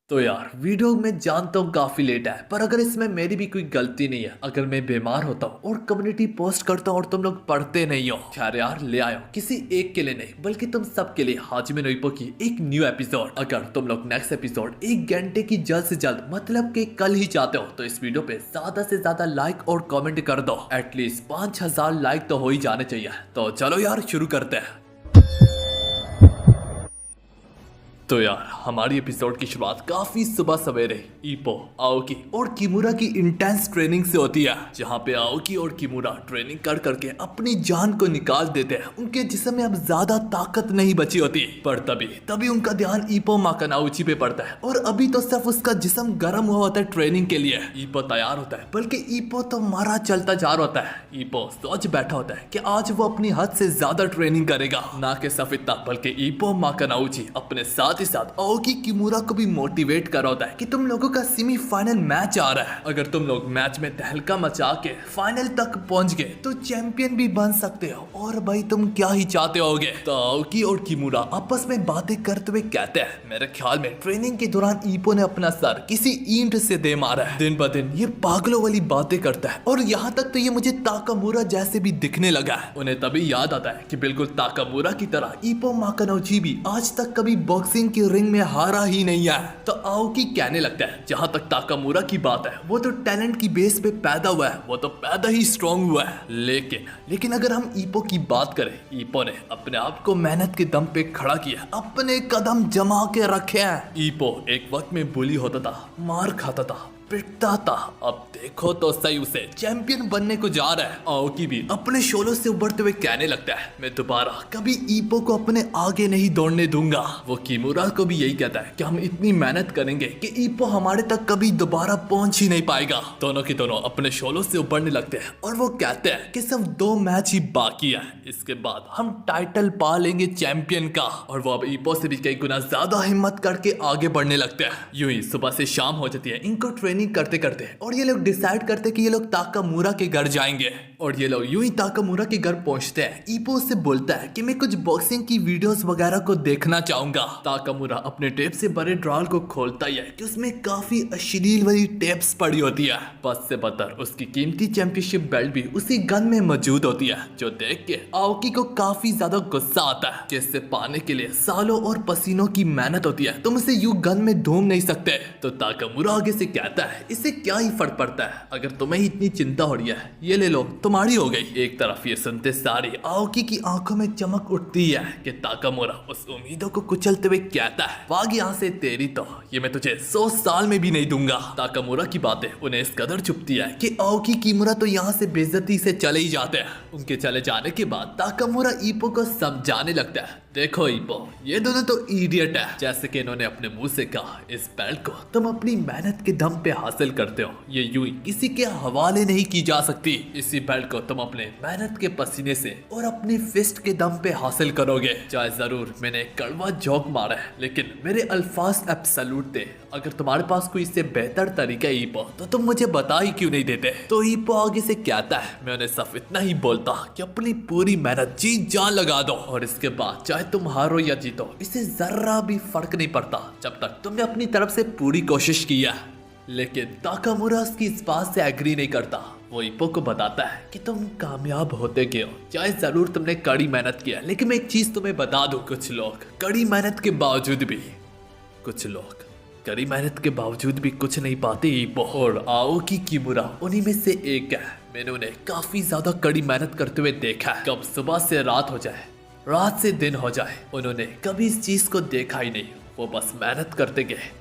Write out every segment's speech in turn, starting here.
तो यार वीडियो में जानता हूँ काफी लेट है, पर अगर इसमें मेरी भी कोई गलती नहीं है, अगर मैं बीमार होता हूँ और कम्युनिटी पोस्ट करता हूँ और तुम लोग पढ़ते नहीं हो। खैर यार ले आयो, किसी एक के लिए नहीं बल्कि तुम सब के लिए हाजिमे नोइपो की एक न्यू एपिसोड। अगर तुम लोग नेक्स्ट एपिसोड 1 घंटे की जल्द से जल्द मतलब कि कल ही चाहते हो तो इस वीडियो पे ज्यादा से ज्यादा लाइक और कॉमेंट कर दो। एटलीस्ट 5000 लाइक तो हो ही जाने चाहिए। तो चलो यार शुरू करते हैं। तो यार हमारी एपिसोड की शुरुआत काफी सुबह सवेरे ईपो, आओकी और किमुरा की इंटेंस ट्रेनिंग से होती है, जहाँ पे आओकी और किमुरा ट्रेनिंग कर करके अपनी जान को निकाल देते हैं। उनके जिस्म में अब ज्यादा ताकत नहीं बची होती, पर तभी तभी उनका ध्यान ईपो माकानाउची पे पड़ता है और अभी तो सिर्फ उसका जिस्म गर्म हुआ होता है ट्रेनिंग के लिए। ईपो तैयार होता है, बल्कि ईपो तो मारा चलता जा रहा होता है। ईपो सोच बैठा होता है कि आज वो अपनी हद से ज्यादा ट्रेनिंग करेगा। ना के सिर्फ इतना बल्कि ईपो माकानाउची अपने साथ ही साथ आओकी किमुरा को भी मोटिवेट कर रहा होता है कि तुम लोगों का सेमीफाइनल मैच आ रहा है। अगर तुम लोग मैच में तहलका मचा के फाइनल तक पहुंच गए तो चैंपियन भी बन सकते हो। और भाई तुम क्या ही चाहते होगे। तो आओकी और किमुरा आपस में बातें करते हुए कहते हैं, मेरे ख्याल में ट्रेनिंग के दौरान ईपो ने अपना सर किसी ईंट से दे मारा है। दिन ब दिन ये पागलों वाली बातें करता है और यहाँ तक तो ये मुझे ताकामुरा जैसे भी दिखने लगा है। उन्हें तभी याद आता है कि बिल्कुल ताकामुरा की तरह ईपो माकानोची भी आज तक कभी बॉक्सिंग की रिंग में हारा ही नहीं है। तो आओकी कहने लगता है, जहां तक ताकामुरा की बात है वो तो टैलेंट की बेस पे पैदा हुआ है, वो तो पैदा ही स्ट्रॉन्ग हुआ है। लेकिन अगर हम ईपो की बात करें, ईपो ने अपने आप को मेहनत के दम पे खड़ा किया, अपने कदम जमा के रखे हैं। ईपो एक वक्त में बुली होता था, मार खाता था, पिटता था। अब देखो तो सही, उसे चैंपियन बनने को जा रहा है। आओकी भी अपने शोलों से उभरते हुए कहने लगता है, मैं दोबारा कभी ईपो को अपने आगे नहीं दौड़ने दूंगा। वो किमुरा को भी यही कहता है कि हम इतनी मेहनत करेंगे कि ईपो हमारे तक कभी दोबारा पहुंच ही नहीं पाएगा। दोनों के दोनों अपने शोलों से उभरने लगते हैं और वो कहते हैं कि सिर्फ 2 मैच ही बाकी है, इसके बाद हम टाइटल पा लेंगे चैंपियन का। और वो अब ईपो से भी कई गुना ज्यादा हिम्मत करके आगे बढ़ने लगते हैं। यूं ही सुबह से शाम हो जाती है इनको ट्रेनिंग करते करते, और ये लोग डिसाइड करते कि ये लोग ताकामुरा के घर जाएंगे। और ये लोग यूं ही ताकामुरा के घर पहुंचते हैं। ईपो से बोलता है कि मैं कुछ बॉक्सिंग की वीडियोस वगैरह को देखना चाहूंगा। ताकामुरा अपने टेप से भरे ड्रॉर को खोलता ही है कि उसमें काफी अश्लील वाली टेप्स पड़ी होती है। बस से बदतर उसकी कीमती चैंपियनशिप बेल्ट भी उसी गन में मौजूद होती है, जो देख के आओकी को काफी ज्यादा गुस्सा आता है कि इससे पाने के लिए सालों और पसीनों की मेहनत होती है, तुम इसे यूं गन में धूम नहीं सकते। तो ताकामुरा आगे से कहता है, इससे क्या ही फर्क पड़ता है, अगर तुम्हें ही इतनी चिंता हो रही है, ये ले लो, तुम्हारी हो गई। एक तरफ ये सुनते सारी आओकी की आंखों में चमक उठती है कि ताकामुरा उस उम्मीदों को कुचलते हुए कहता है, भाग यहाँ से, तेरी तो ये मैं तुझे 100 साल में भी नहीं दूंगा। ताकामुरा की बातें उन्हें इस कदर चुभती है कि आओकी किमुरा तो यहाँ से बेइज्जती से चले ही जाते हैं। उनके चले जाने के बाद ताकामुरा ईपो को समझाने लगता है, देखो ईपो, ये दोनों तो इडियट है। जैसे कि इन्होंने अपने मुंह से कहा, इस बेल्ट को तुम अपनी मेहनत के दम पे हासिल करते हो, ये यूं ही किसी के हवाले नहीं की जा सकती। इसी बेल्ट को तुम अपने मेहनत के पसीने से और अपनी फिस्ट के दम पे हासिल करोगे। चाहे जरूर मैंने एक कड़वा जोक मारा है, लेकिन मेरे अल्फाज एब्सोल्यूट थे। अगर तुम्हारे पास कोई इससे बेहतर तरीका है ईपो, तो तुम मुझे बता ही क्यों नहीं देते। तो ईपो आगे से कहता है, मैं उन्हें सिर्फ इतना ही बोलता कि अपनी पूरी मेहनत जी जान लगा दो, और इसके बाद चाहे तुम हारो या जीतो, इससे जरा भी फर्क नहीं पड़ता जब तक तुमने अपनी तरफ से पूरी कोशिश की है। लेकिन ताकामुरा उसकी इस बात से एग्री नहीं करता। वो ईपो को बताता है कि तुम कामयाब होते क्यों, चाहे जरूर तुमने कड़ी मेहनत किया, लेकिन मैं एक चीज तुम्हें बता दूं, कुछ लोग कड़ी मेहनत के बावजूद भी कुछ नहीं पाते ईपो। और आओकी किमुरा उन्हीं में से एक है। मैंने उन्हें काफी ज्यादा कड़ी मेहनत करते हुए देखा है। कब सुबह से रात हो जाए, रात से दिन हो जाए, उन्होंने कभी इस चीज को देखा ही नहीं। वो बस मेहनत करते गए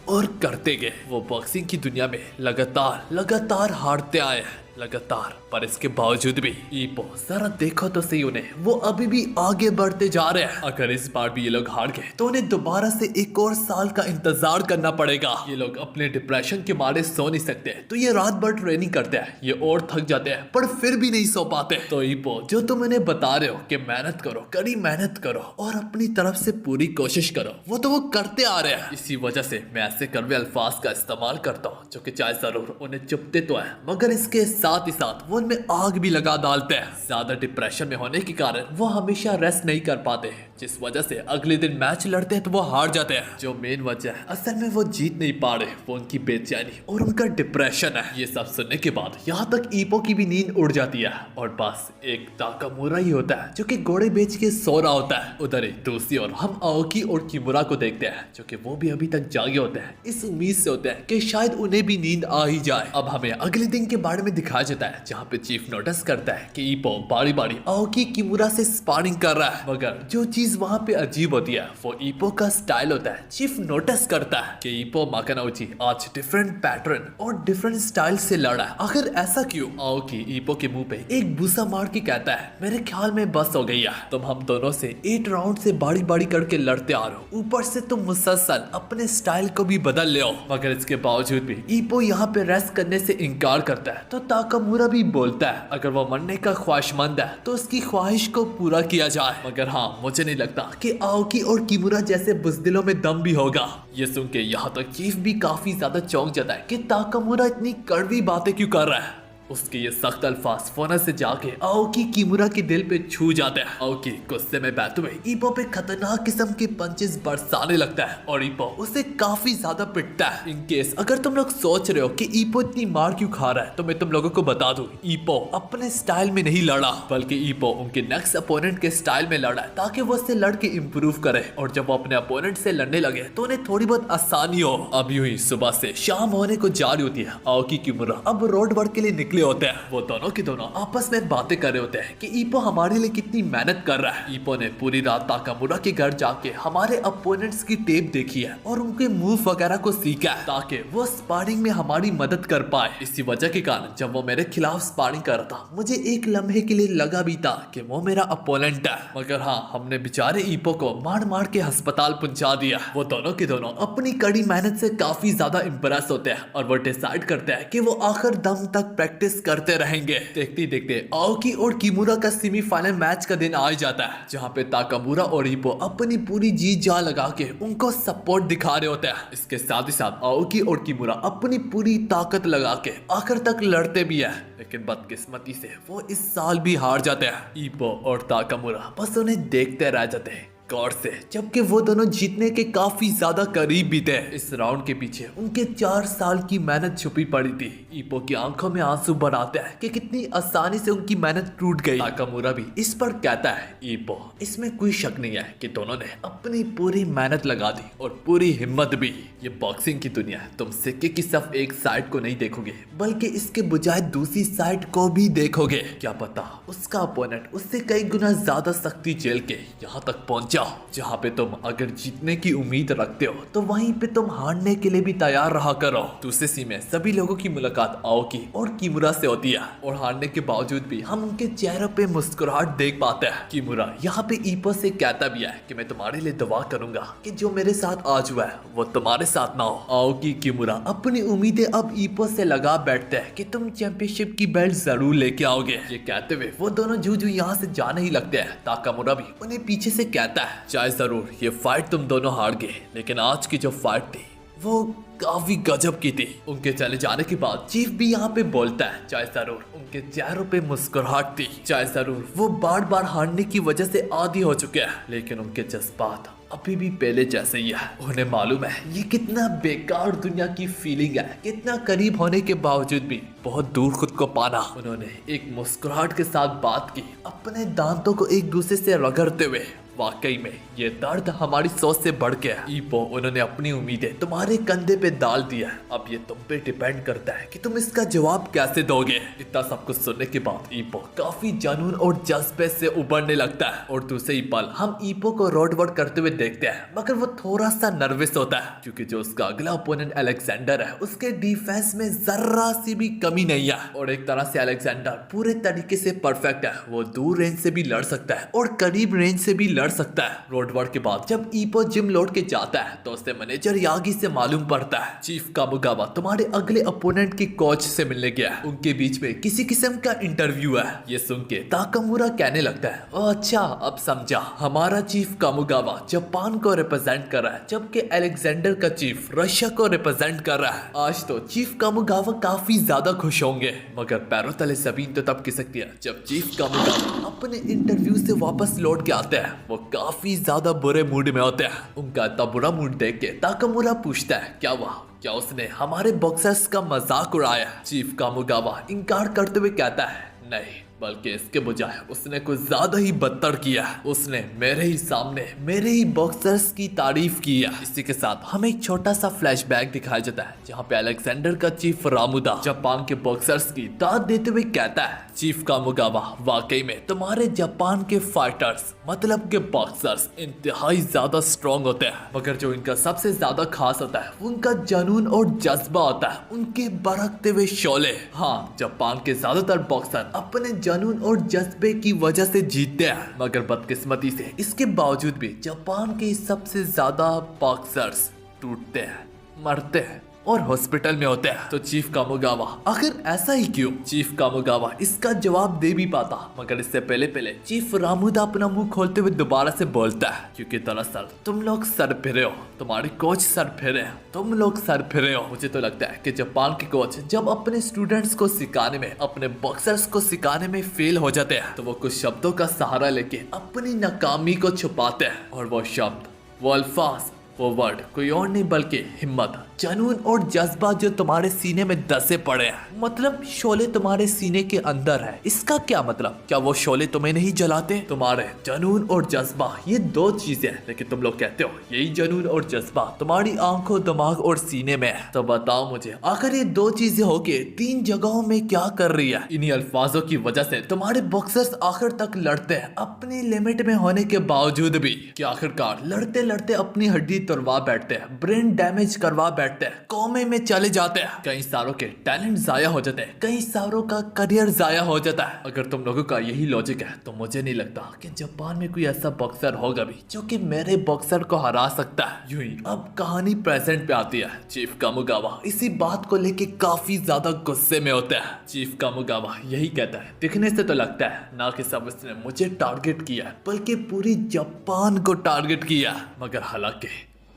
और करते गए। वो बॉक्सिंग की दुनिया में लगातार हारते आए हैं, लगातार। पर इसके बावजूद भी ईपो, जरा देखो तो सही उन्हें, वो अभी भी आगे बढ़ते जा रहे हैं। अगर इस बार भी ये लोग हार गए तो उन्हें दोबारा से 1 और साल का इंतजार करना पड़ेगा। ये लोग अपने डिप्रेशन के मारे सो नहीं सकते, तो ये रात भर ट्रेनिंग करते हैं। ये और थक जाते हैं, पर फिर भी नहीं सो पाते। तो ईपो, जो तुम इन्हें बता रहे हो कि मेहनत करो, कड़ी मेहनत करो और अपनी तरफ से पूरी कोशिश करो, वो तो वो करते आ रहे हैं। इसी वजह से मैं ऐसे कड़वे अल्फाज का इस्तेमाल करता हूँ जो कि चाहे जरूर उन्हें चुपते तो है, मगर इसके साथ ही साथ वो उनमें आग भी लगा डालते हैं। ज्यादा डिप्रेशन में होने के कारण वो हमेशा रेस्ट नहीं कर पाते हैं, जिस वजह से अगले दिन मैच लड़ते हैं तो वो हार जाते हैं। जो मेन वजह है असल में वो जीत नहीं पा रहे, वो उनकी बेचैनी और उनका डिप्रेशन है। ये सब सुनने के बाद यहाँ तक ईपो की भी नींद उड़ जाती है और बस एक ताकामुरा ही होता है जो कि घोड़े बेच के सो रहा होता है। उधर ही दूसरी ओर हम आओकी और किमुरा को देखते हैं जो कि वो भी अभी तक जागे होते हैं, इस उम्मीद से होते हैं कि शायद उन्हें भी नींद आ ही जाए। अब हमें अगले दिन के बारे में दिखाया जाता है जहाँ पे चीफ नोटिस करता है कि ईपो बारी बारी आओकी किमुरा से स्पारिंग कर रहा है, मगर जो चीज वहाँ पे अजीब होती है वो ईपो का स्टाइल होता है। चीफ नोटिस करता है कि ईपो माकानोची आज डिफरेंट पैटर्न और डिफरेंट स्टाइल से लड़ा है, आखिर ऐसा क्यों? आओकी ईपो के मुंह पे एक बुसा मार के कहता है, मेरे ख्याल में बस हो गई है, तुम हम दोनों से 8 राउंड से बारी बारी करके लड़ते आ रहे हो, ऊपर से तुम मुसलसल अपने स्टाइल को भी बदल ले हो। मगर इसके बावजूद भी ईपो यहाँ पे रेस्ट करने से इनकार करता है तो ताकामुरा भी बोलता है अगर वो मरने का ख्वाहिशमंद है तो उसकी ख्वाहिश को पूरा किया जाए। मगर हाँ, मुझे नहीं लगता कि आओकी और किमुरा जैसे बुज़दिलों में दम भी होगा। ये सुन के यहाँ तक चीफ भी काफी ज्यादा चौंक जाता है कि ताकामुरा इतनी कड़वी बातें क्यों कर रहा है। उसके ये सख्त अल्फाज फोनस से जाके आओकी किमुरा के दिल पे छू जाते हैं। आओकी गुस्से में बैठे हुए ईपो पे खतरनाक किस्म के पंचेस बरसाने लगता है और ईपो उसे काफी ज्यादा पिटता है। इन केस अगर तुम लोग सोच रहे हो कि ईपो इतनी मार क्यों खा रहा है तो मैं तुम लोगों को बता दूं, ईपो अपने स्टाइल में नहीं लड़ा, बल्कि ईपो उनके नेक्स्ट अपोनेंट के स्टाइल में लड़ा है ताकि वो उससे लड़ के इम्प्रूव करे और जब वो अपने अपोनेंट से लड़ने लगे तो उन्हें थोड़ी बहुत आसानी हो। अब यूं ही सुबह से शाम होने को जा रही होती है। आओकी किमुरा अब रोड वर्क के लिए निकले होते हैं। वो दोनों के दोनों आपस में बातें कर रहे होते हैं कि ईपो हमारे लिए कितनी मेहनत कर रहा है। ईपो ने पूरी रात ताकामुरा के घर जाके हमारे अपोनेंट्स की टेप देखी है और उनके मूव वगैरह को सीखा है ताकि वो स्पारिंग में हमारी मदद कर पाए। इसी वजह के कारण जब वो मेरे खिलाफ स्पारिंग कर रहा था मुझे एक लम्हे के लिए लगा भी था कि वो मेरा अपोनेंट है, मगर हाँ, हमने बेचारे ईपो को मार मार के अस्पताल पहुंचा दिया। वो दोनों के दोनों अपनी कड़ी मेहनत से काफी ज्यादा इम्प्रेस होते हैं और वो डिसाइड करते हैं कि वो आखिर दम तक प्रैक्टिस करते रहेंगे। देखते देखते आओकी और किमुरा का सेमीफाइनल मैच का दिन आ जाता है जहाँ पे ताकामुरा और ईपो अपनी पूरी जी जान लगा के उनको सपोर्ट दिखा रहे होते हैं। इसके साथ ही साथ आओकी और किमुरा अपनी पूरी ताकत लगा के आखिर तक लड़ते भी है, लेकिन बदकिस्मती से वो इस साल भी हार जाते हैं। ईपो और ताकामुरा बस उन्हें देखते रह जाते हैं गौर से, जबकि वो दोनों जीतने के काफी ज्यादा करीब भी थे। इस राउंड के पीछे उनके 4 साल की मेहनत छुपी पड़ी थी। ईपो की आंखों में आंसू भर आते हैं कि कितनी आसानी से उनकी मेहनत टूट गई। ताकामुरा भी इस पर कहता है, ईपो, इसमें कोई शक नहीं है कि दोनों ने अपनी पूरी मेहनत लगा दी और पूरी हिम्मत भी। ये बॉक्सिंग की दुनिया है, तुम सिक्के की सिर्फ एक साइड को नहीं देखोगे बल्कि इसके बजाय दूसरी साइड को भी देखोगे। क्या पता उसका अपोनेंट उससे कई गुना ज्यादा सख्ती झेल के यहाँ तक पहुंचा जहाँ पे तुम अगर जीतने की उम्मीद रखते हो तो वहीं पे तुम हारने के लिए भी तैयार रहा करो। दूसरे सीन में सभी लोगों की मुलाकात आओकी और किमुरा से होती है और हारने के बावजूद भी हम उनके चेहरों पे मुस्कुराहट देख पाते हैं। किमुरा यहाँ पे ईपो से कहता भी है कि मैं तुम्हारे लिए दुआ करूंगा कि जो मेरे साथ आज हुआ है वो तुम्हारे साथ ना हो। आओकी किमुरा अपनी उम्मीदें अब ईपो से लगा बैठते हैं कि तुम चैंपियनशिप की बेल्ट जरूर लेके आओगे। ये कहते हुए वो दोनों जूझू यहाँ से जाने ही लगते हैं। ताकामुरा भी उन्हें पीछे से कहता है, चाहे जरूर ये फाइट तुम दोनों हार गए, लेकिन आज की जो फाइट थी वो काफी गजब की थी। उनके चले जाने के बाद चीफ भी यहाँ पे बोलता है, चाहे जरूर उनके चेहरों पे मुस्कुराहट थी, चाहे जरूर वो बार बार हारने की वजह से आदी हो चुके हैं, लेकिन उनके जज्बात अभी भी पहले जैसे ही है। उन्हें मालूम है ये कितना बेकार दुनिया की फीलिंग है, कितना करीब होने के बावजूद भी बहुत दूर खुद को पाना। उन्होंने एक मुस्कुराहट के साथ बात की, अपने दांतों को एक दूसरे से रगड़ते हुए। वाकई में ये दर्द हमारी सोच से बढ़ गया। ईपो, उन्होंने अपनी उम्मीदें तुम्हारे कंधे पे डाल दिया, अब ये तुम पे डिपेंड करता है कि तुम इसका जवाब कैसे दोगे। इतना सब कुछ सुनने के बाद ईपो काफी जुनून और जज्बे से उभरने लगता है और दूसरे ही पल हम ईपो को रोड वर्क करते हुए देखते हैं, मगर वो थोड़ा सा नर्वस होता है क्योंकि जो उसका अगला ओपोनेंट अलेक्जेंडर है उसके डिफेंस में जरा सी भी कमी नहीं है और एक तरह से अलेक्जेंडर पूरे तरीके से परफेक्ट है। वो दूर रेंज से भी लड़ सकता है और करीब रेंज से भी लड़ लड़ सकता है। रोड वर्क के बाद जब ईपो जिम लौट के जाता है तो उससे मैनेजर यागी से मालूम पड़ता है चीफ कामुगावा तुम्हारे अगले अपोनेंट के कोच से मिलने गया है। उनके बीच में किसी किस्म का इंटरव्यू है। ये सुन के ताकामुरा कहने लगता है ओ अच्छा अब समझा, हमारा चीफ कामुगावा जापान को रिप्रेजेंट कर रहा है जबकि अलेक्जेंडर का चीफ रशिया को रिप्रेजेंट कर रहा है। आज तो चीफ कामुगावा काफी ज्यादा खुश होंगे, मगर पैरों तले जमीन तो तब खिसकती है जब चीफ कामुगावा अपने इंटरव्यू से वापस लौट के आते हैं। वो काफी ज्यादा बुरे मूड में होते हैं। उनका इतना बुरा मूड देख के ताकामुरा पूछता है क्या हुआ, क्या उसने हमारे बॉक्सर्स का मजाक उड़ाया? चीफ कामुगावा इनकार करते हुए कहता है नहीं, बल्कि इसके बजाय उसने कुछ ज्यादा ही बदतर किया। उसने मेरे ही सामने मेरे ही बॉक्सर्स की तारीफ की है। इसी के साथ हमें एक छोटा सा फ्लैशबैक दिखाया जाता है जहाँ पे अलेक्जेंडर का चीफ रामुदा जापान के बॉक्सर्स की दाद देते हुए कहता है चीफ कामुगावा वाकई में तुम्हारे जापान के फाइटर्स मतलब के बॉक्सर्स इंतहाई ज्यादा स्ट्रॉन्ग होते हैं, मगर जो इनका सबसे ज्यादा खास होता है उनका जुनून और जज्बा होता है, उनके बरकते हुए शोले। हाँ, जापान के ज्यादातर बॉक्सर अपने जुनून और जज्बे की वजह से जीतते हैं, मगर बदकिस्मती से इसके बावजूद भी जापान के सबसे ज्यादा बॉक्सर्स टूटते हैं, मरते हैं और हॉस्पिटल में होते हैं। तो चीफ कामुगावा आखिर ऐसा ही क्यों? चीफ कामुगावा इसका जवाब दे भी पाता, मगर इससे पहले चीफ रामुदा अपना मुंह खोलते हुए दोबारा से बोलता है क्योंकि दरअसल तुम लोग सर फिरे हो, तुम्हारे कोच सर फिरे हैं, तुम लोग सर फिरे हो। मुझे तो लगता है कि जापान के कोच जब अपने स्टूडेंट्स को सिखाने में, अपने बॉक्सर्स को सिखाने में फेल हो जाते हैं तो वो कुछ शब्दों का सहारा लेके अपनी नाकामी को छुपाते हैं, और वो शब्द, वो अल्फाज, वो वर्ड कोई और नहीं बल्कि हिम्मत, जुनून और जज्बा जो तुम्हारे सीने में दसे पड़े हैं। मतलब शोले तुम्हारे सीने के अंदर है। इसका क्या मतलब? क्या वो शोले तुम्हें नहीं जलाते? तुम्हारे जुनून और जज्बा ये दो चीजें हैं, लेकिन तुम लोग कहते हो यही जुनून और जज्बा तुम्हारी आंखों, दिमाग और सीने में है। तो बताओ मुझे आखिर ये दो चीजें होके तीन जगहों में क्या कर रही है? इन्हीं अल्फाजों की वजह से तुम्हारे बॉक्सर्स आखिर तक लड़ते हैं अपनी लिमिट में होने के बावजूद भी, कि आखिरकार लड़ते लड़ते अपनी हड्डी तोड़वा बैठते हैं, ब्रेन डैमेज करवा बैठते हैं, कोमे में चले जाते हैं, कई सारों के टैलेंट जाया हो जाते हैं, कई सारों का करियर जाया हो जाता है। अगर तुम लोगों का यही लॉजिक है तो मुझे नहीं लगता कि जापान में कोई ऐसा बॉक्सर होगा भी जो कि मेरे बॉक्सर को हरा सकता है। यूं ही अब कहानी प्रेजेंट पे आती है। चीफ कामुगावा इसी बात को लेके काफी ज्यादा गुस्से में होता है। चीफ कामुगावा यही कहता है दिखने से तो लगता है ना कि सब उसने मुझे टारगेट किया, बल्कि पूरी जापान को टारगेट किया, मगर हालांकि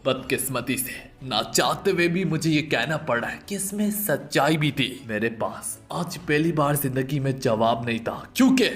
बदकिस्मती से ना चाहते हुए भी मुझे ये कहना पड़ रहा है कि इसमें सच्चाई भी थी। मेरे पास आज पहली बार जिंदगी में जवाब नहीं था, क्योंकि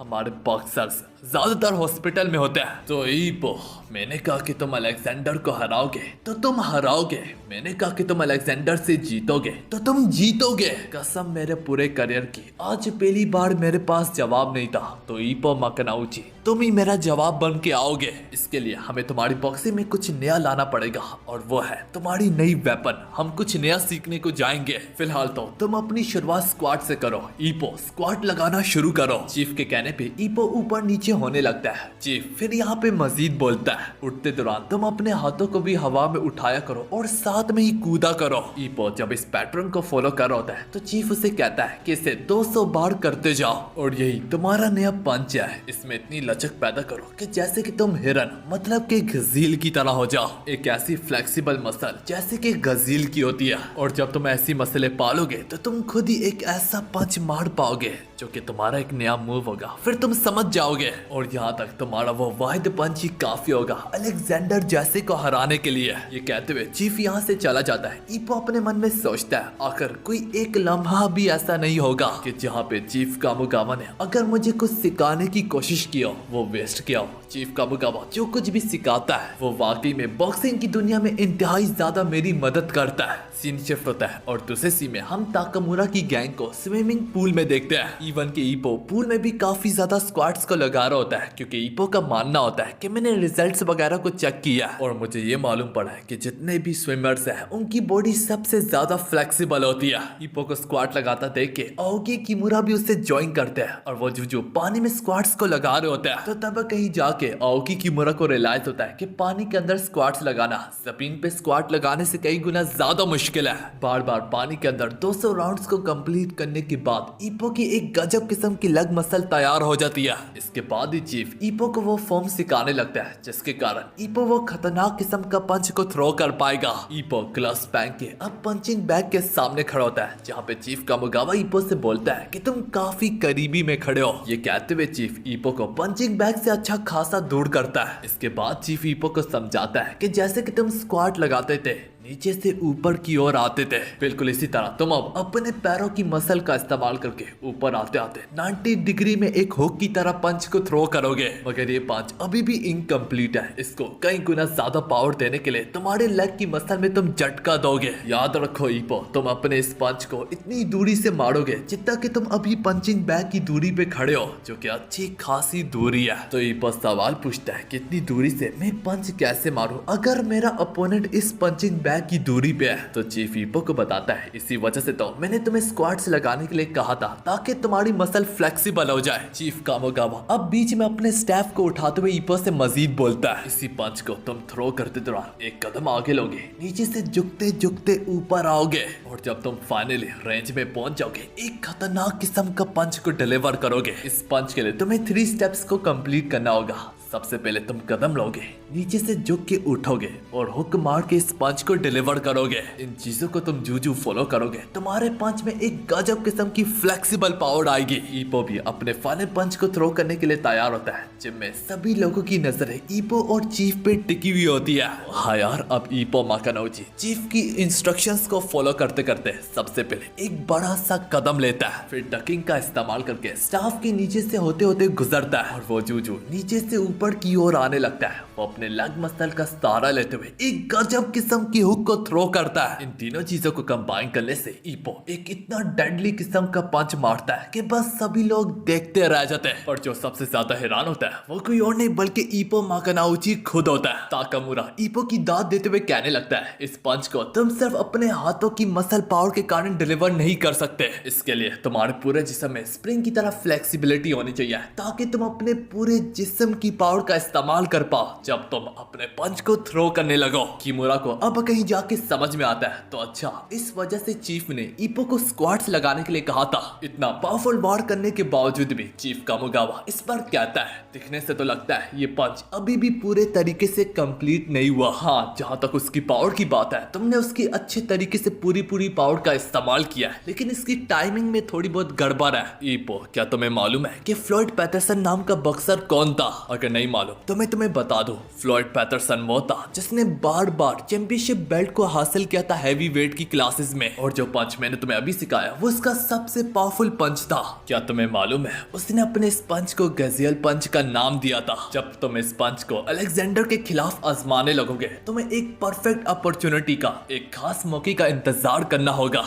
हमारे बॉक्सर्स ज्यादातर हॉस्पिटल में होते हैं। तो ईपो मैंने कहा कि तुम अलेक्जेंडर को हराओगे तो तुम हराओगे, मैंने कहा कि तुम अलेक्जेंडर से जीतोगे तो तुम जीतोगे। कसम मेरे पूरे करियर की आज पहली बार मेरे पास जवाब नहीं था, तो ईपो मकनाउची तुम ही मेरा जवाब बन के आओगे। इसके लिए हमें तुम्हारी बॉक्सिंग में कुछ नया लाना पड़ेगा, और वो है तुम्हारी नई वेपन। हम कुछ नया सीखने को जाएंगे। फिलहाल तो तुम अपनी शुरुआत स्क्वाट से करो। ईपो स्क्वाट लगाना शुरू करो। चीफ के कहने पे ईपो ऊपर नीचे होने लगता है। चीफ फिर यहाँ पे मजीद बोलता है उठते दौरान तुम अपने हाथों को भी हवा में उठाया करो और साथ में ही कूदा करो। ईपो जब इस पैटर्न को फॉलो कर रहा होता है तो चीफ उसे कहता है कि इसे 200 बार करते जाओ, और यही तुम्हारा नया पंच है। इसमें इतनी लचक पैदा करो कि जैसे कि तुम हिरन मतलब कि गजील की तरह हो जाओ। एक ऐसी फ्लेक्सिबल मसल जैसे कि गजील की होती है, और जब तुम ऐसी मसले पालोगे तो तुम खुद ही एक ऐसा पंच मार पाओगे जो कि तुम्हारा एक नया मूव होगा। फिर तुम समझ जाओगे, और यहाँ तक तुम्हारा वो वाहिद पंच ही काफी होगा अलेक्जेंडर जैसे को हराने के लिए। ये कहते हुए चीफ यहाँ से चला जाता है। ईपो अपने मन में सोचता है आखिर कोई एक लम्हा भी ऐसा नहीं होगा कि जहाँ पे चीफ कामुगावा ने अगर मुझे कुछ सिखाने की कोशिश की हो वो वेस्ट किया हो। चीफ कामुगावा जो कुछ भी सिखाता है वो वाकई में बॉक्सिंग की दुनिया में इंतहाई ज्यादा मेरी मदद करता है। सीन शिफ्ट होता है और दूसरे सीन में हम ताकामुरा की गैंग को स्विमिंग पूल में देखते हैं। इवन के ईपो पूल में भी काफी ज्यादा स्क्वाट्स को लगा रहा होता है, क्योंकि ईपो का मानना होता है कि मैंने रिजल्ट्स वगैरह को चेक किया और मुझे ये मालूम पड़ा है कि जितने भी स्विमर्स हैं उनकी बॉडी सबसे ज्यादा फ्लेक्सिबल होती है। ईपो को स्क्वाट लगाता देख के आओकी किमुरा भी उससे ज्वाइन करते हैं, और वो जो पानी में स्क्वाट्स को लगा रहे होते हैं। तो तब कहीं जाके आओकी किमुरा को रियलाइज होता है कि पानी के अंदर स्क्वाट्स लगाना जमीन पे स्क्वाट लगाने से कई गुना ज्यादा मुश्किल है। बार बार पानी के अंदर 200 राउंड्स को कंप्लीट करने के बाद ईपो की एक गजब किस्म की लेग मसल तैयार हो जाती है। इसके बाद बाद ही चीफ ईपो को वो फॉर्म सिखाने लगता है, जिसके कारण ईपो वो खतरनाक किस्म का पंच को थ्रो कर पाएगा। ईपो ग्लव्स पहन के अब पंचिंग बैग के सामने खड़ा होता है, जहाँ पे चीफ कामोगावा ईपो से बोलता है कि तुम काफी करीबी में खड़े हो। ये कहते हुए चीफ ईपो को पंचिंग बैग से अच्छा खासा दूर करता है। इसके बाद चीफ ईपो को समझाता है कि जैसे कि तुम स्क्वाट लगाते थे, नीचे से ऊपर की ओर आते थे, बिल्कुल इसी तरह तुम अब अपने पैरों की मसल का इस्तेमाल करके ऊपर आते आते 90 डिग्री में एक हुक की तरह पंच को थ्रो करोगे। मगर ये पंच अभी भी इनकम्प्लीट है। इसको कई गुना ज्यादा पावर देने के लिए तुम्हारे लेग की मसल में तुम झटका दोगे। याद रखो ईपो, तुम अपने इस पंच को इतनी दूरी से मारोगे जितना कि तुम अभी पंचिंग बैग की दूरी पे खड़े हो, जो कि अच्छी खासी दूरी है। तो ईपो सवाल पूछता है, कितनी दूरी से मैं पंच कैसे मारूं अगर मेरा अपोनेंट इस पंचिंग बैग की दूरी पे है? तो चीफ ईपो को बताता है, इसी वजह से तो मैंने तुम्हें स्क्वाट्स लगाने के लिए कहा था, ताकि तुम्हारी मसल फ्लेक्सिबल हो जाए। चीफ कामोगावा अब बीच में अपने स्टैफ को उठाते हुए ईपो से मजीद बोलता है, इसी पंच को तुम थ्रो करते दौरान एक कदम आगे लोगे, नीचे से झुकते झुकते ऊपर आओगे, और जब तुम फाइनली रेंज में पहुंच जाओगे एक खतरनाक किस्म का पंच को डिलीवर करोगे। इस पंच के लिए तुम्हें 3 स्टेप्स को कंप्लीट करना होगा। सबसे पहले तुम कदम लोगे, नीचे से झुक के उठोगे और हुक मार के इस पंच को डिलीवर करोगे। इन चीजों को तुम जू फॉलो करोगे, तुम्हारे पंच में एक गजब किस्म की फ्लेक्सिबल पावर आएगी। ईपो भी अपने फाइनल पंच को थ्रो करने के लिए तैयार होता है, जिनमें सभी लोगों की नजरें ईपो और चीफ पे टिकी हुई होती है। हाँ यार, अब ईपो माकानोजी चीफ की इंस्ट्रक्शंस को फॉलो करते करते सबसे पहले एक बड़ा सा कदम लेता है, फिर डकिंग का इस्तेमाल करके स्टाफ के नीचे से होते होते गुजरता है, और वो जू नीचे से ऊपर की ओर आने लगता है। वो अपने लेग मसल का सहारा लेते हुए एक गजब किस्म की हुक को थ्रो करता है। इन तीनों चीजों को कंबाइन करने से ईपो एक इतना डेडली किस्म का पंच मारता है कि बस सभी लोग देखते रह जाते हैं। और जो सबसे ज्यादा हैरान होता है वो कोई और नहीं बल्कि ईपो माकानाउची खुद होता है। ताकामुरा ईपो की दाद देते हुए कहने लगता है, इस पंच को तुम सिर्फ अपने हाथों की मसल पावर के कारण डिलीवर नहीं कर सकते, इसके लिए तुम्हारे पूरे जिस्म में स्प्रिंग की तरह फ्लेक्सिबिलिटी होनी चाहिए, ताकि तुम अपने पूरे जिस्म की पावर का इस्तेमाल कर पाओ जब तुम अपने पंच को थ्रो करने लगो। किमुरा को अब कहीं जाके समझ में आता है, तो अच्छा इस वजह से चीफ ने ईपो को स्क्वाट्स लगाने के लिए कहा था। इतना पावरफुल वार करने के बावजूद भी चीफ कामोगावा इस पर कहता है, दिखने से तो लगता है ये पंच अभी भी पूरे तरीके से कंप्लीट नहीं हुआ। हाँ, जहाँ तक उसकी पावर की बात है, तुमने उसकी अच्छे तरीके से पूरी पावर का इस्तेमाल किया है, लेकिन इसकी टाइमिंग में थोड़ी बहुत गड़बड़ है। ईपो, क्या तुम्हें मालूम है कि फ्लॉयड पैटरसन नाम का बॉक्सर कौन था? अगर नहीं मालूम तो मैं तुम्हें बता दूं, फ्लॉयड पैटरसन वो था जिसने बार चैंपियनशिप बेल्ट को हासिल किया था हैवी वेट की क्लासेस में, और जो पंच मैंने तुम्हें अभी सिखाया वो उसका सबसे पावरफुल पंच था। क्या तुम्हें मालूम है उसने अपने इस पंच को गजियल पंच का नाम दिया था। जब तुम इस पंच को अलेक्जेंडर के खिलाफ आजमाने लगोगे, तुम्हें एक परफेक्ट अपॉर्चुनिटी का, एक खास मौके का इंतजार करना होगा।